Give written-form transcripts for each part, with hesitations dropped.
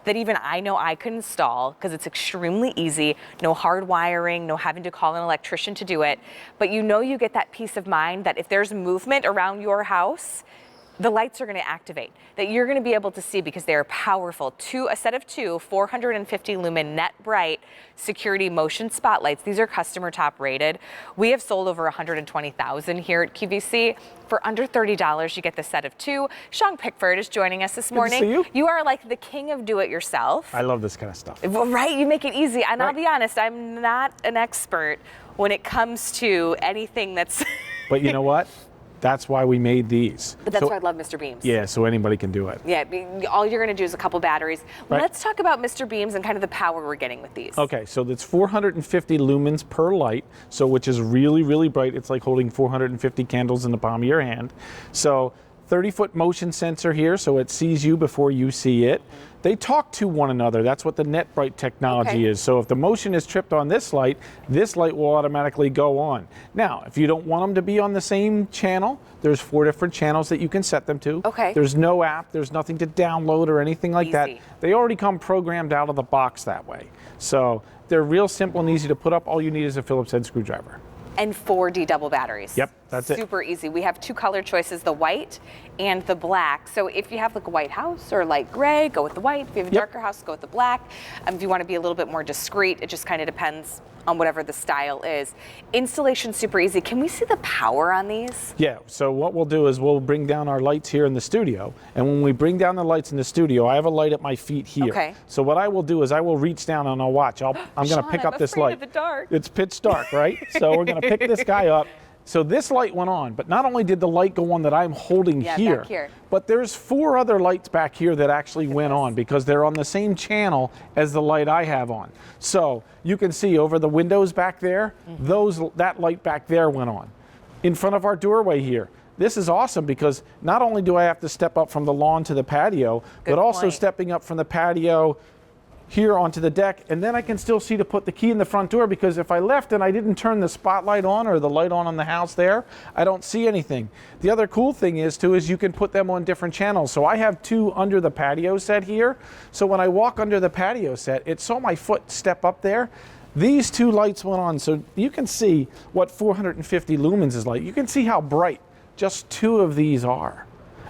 that even I know I could install because it's extremely easy, no hard wiring, no having to call an electrician to do it. But you know you get that peace of mind that if there's movement around your house, the lights are going to activate, that you're going to be able to see because they are powerful. A set of two 450 Lumen NetBright security motion spotlights. These are customer top rated. We have sold over 120,000 here at QVC. For under $30, you get the set of two. Sean Pickford is joining us this morning. Good to see you. You are like the king of do-it-yourself. I love this kind of stuff. Well, right, you make it easy. And Right. I'll be honest, I'm not an expert when it comes to anything that's... But you know what? That's why we made these. But that's why I love Mr. Beams. Yeah, so anybody can do it. Yeah, all you're going to do is a couple batteries. Right. Let's talk about Mr. Beams and kind of the power we're getting with these. Okay, so that's 450 lumens per light, so which is really, really bright. It's like holding 450 candles in the palm of your hand. So 30-foot motion sensor here, so it sees you before you see it. They talk to one another. That's what the NetBright technology is. So if the motion is tripped on this light will automatically go on. Now, if you don't want them to be on the same channel, there's 4 different channels that you can set them to. Okay. There's no app, there's nothing to download or anything like that. They already come programmed out of the box that way. So they're real simple and easy to put up. All you need is a Phillips head screwdriver. And 4D double batteries. Yep, that's it. Super easy. We have 2 color choices, the white and the black. So if you have like a white house or light gray, go with the white. If you have a darker house, go with the black. If you want to be a little bit more discreet, it just kind of depends on whatever the style is. Installation super easy. Can we see the power on these? Yeah, so what we'll do is we'll bring down our lights here in the studio. And when we bring down the lights in the studio, I have a light at my feet here. Okay. So what I will do is I will reach down and I'll watch. I'm going to pick up this light. I'm afraid of the dark. It's pitch dark, right? So we're going to pick this guy up. So this light went on, but not only did the light go on that I'm holding here, back here, but there's 4 other lights back here that actually went on because they're on the same channel as the light I have on. So you can see over the windows back there, that light back there went on. In front of our doorway here. This is awesome because not only do I have to step up from the lawn to the patio, but also stepping up from the patio here onto the deck, and then I can still see to put the key in the front door, because if I left and I didn't turn the spotlight on or the light on the house there, I don't see anything. The other cool thing is you can put them on different channels. So I have 2 under the patio set here. So when I walk under the patio set, it saw my foot step up there. These 2 lights went on, so you can see what 450 lumens is like. You can see how bright just 2 of these are.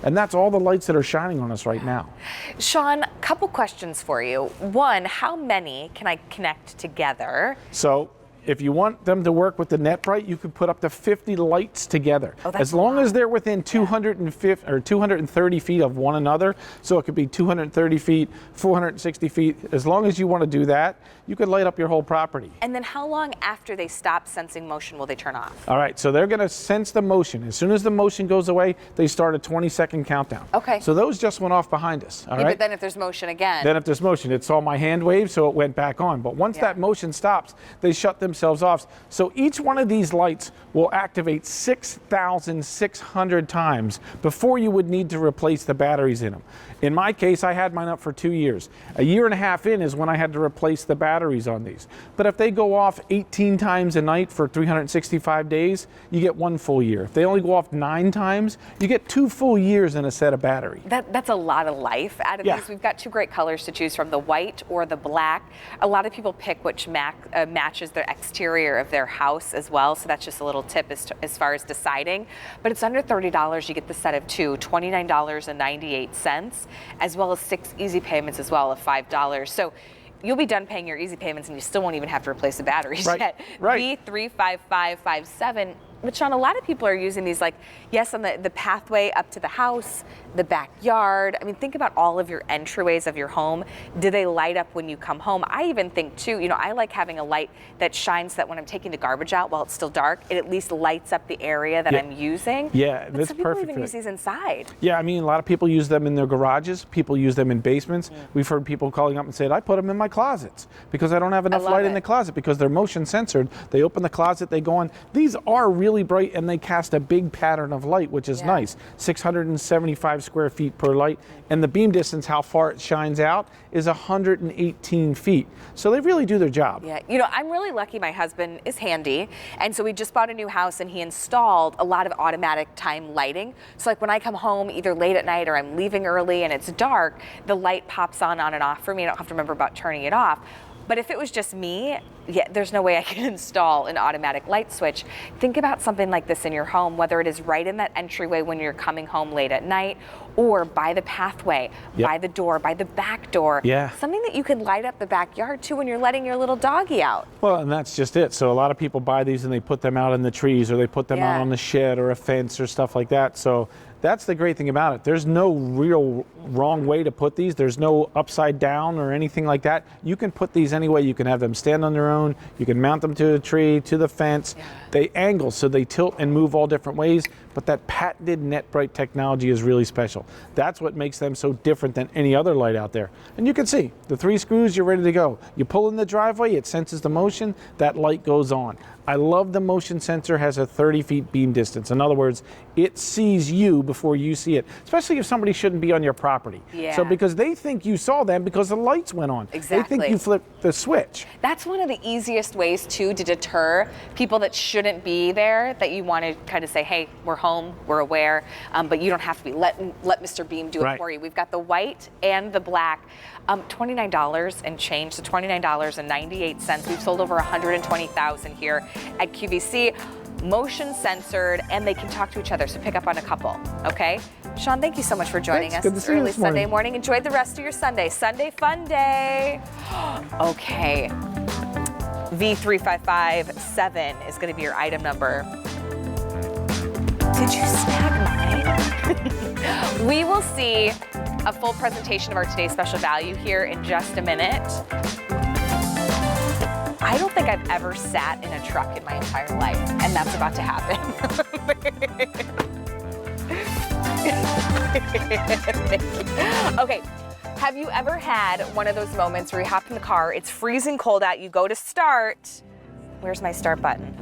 And that's all the lights that are shining on us right now. Sean, a couple questions for you. One, how many can I connect together? So if you want them to work with the NetBright, you could put up to 50 lights together. Oh, that's as long as they're within 250 or 230 feet of one another. So it could be 230 feet, 460 feet. As long as you want to do that, you could light up your whole property. And then how long after they stop sensing motion will they turn off? All right, so they're going to sense the motion. As soon as the motion goes away, they start a 20-second countdown. Okay. So those just went off behind us, all right? But then if there's motion again. Then if there's motion, it saw my hand wave, so it went back on. But once that motion stops, they shut themselves off. So each one of these lights will activate 6,600 times before you would need to replace the batteries in them. In my case, I had mine up for 2 years. A year and a half in is when I had to replace the batteries on these. But if they go off 18 times a night for 365 days, you get 1 full year. If they only go off 9 times, you get 2 full years in a set of battery. That's a lot of life out of these. We've got 2 great colors to choose from, the white or the black. A lot of people pick which matches their exterior of their house as well, so that's just a little tip as far as deciding. But it's under $30. You get the set of 2, $29.98, as well as 6 easy payments as well of $5. So you'll be done paying your easy payments and you still won't even have to replace the batteries yet. Right. B35557. But Sean, a lot of people are using these, like, yes, on the pathway up to the house, the backyard. I mean, think about all of your entryways of your home. Do they light up when you come home? I even think, too, I like having a light that shines so that when I'm taking the garbage out while it's still dark, it at least lights up the area that I'm using. Yeah, but that's some people perfect. even use these inside. Yeah, I mean, a lot of people use them in their garages. People use them in basements. We've heard people calling up and saying, I put them in my closets because I don't have enough light in the closet because they're motion censored. They open the closet, they go on. These are really really bright and they cast a big pattern of light, which is nice. 675 square feet per light. And the beam distance, how far it shines out, is 118 feet. So they really do their job. Yeah, you know, I'm really lucky my husband is handy. And so we just bought a new house and he installed a lot of automatic time lighting. So like when I come home either late at night or I'm leaving early and it's dark, the light pops on and off for me. I don't have to remember about turning it off. But if it was just me, yeah, there's no way I can install an automatic light switch. Think about something like this in your home, whether it is right in that entryway when you're coming home late at night, or by the pathway, by the door, by the back door. Yeah. Something that you can light up the backyard too when you're letting your little doggy out. Well, and that's just it. So a lot of people buy these and they put them out in the trees, or they put them out on the shed or a fence or stuff like that. So that's the great thing about it. There's no real wrong way to put these. There's no upside down or anything like that. You can put these any way. You can have them stand on their own. You can mount them to a tree, to the fence. They angle, so they tilt and move all different ways. But that patented NetBright technology is really special. That's what makes them so different than any other light out there. And you can see the 3 screws, you're ready to go. You pull in the driveway, it senses the motion, that light goes on. I love the motion sensor has a 30 feet beam distance. In other words, it sees you before you see it, especially if somebody shouldn't be on your property. So because they think you saw them because the lights went on. Exactly. They think you flipped the switch. That's one of the easiest ways too to deter people that shouldn't be there, that you want to kind of say, hey, we're home, we're aware, but you don't have to be. Let Mr. Beam do it for you. We've got the white and the black, $29 and change, so $29.98. We've sold over 120,000 here at QVC, motion censored, and they can talk to each other, so pick up on a couple, okay? Sean, thank you so much for joining us this early Sunday morning. Enjoy the rest of your Sunday. Sunday fun day. Okay. V3557 is going to be your item number. Did you snag mine? We will see a full presentation of our today's special value here in just a minute. I don't think I've ever sat in a truck in my entire life, and that's about to happen. Okay, have you ever had one of those moments where you hop in the car, it's freezing cold out, you go to start, where's my start button?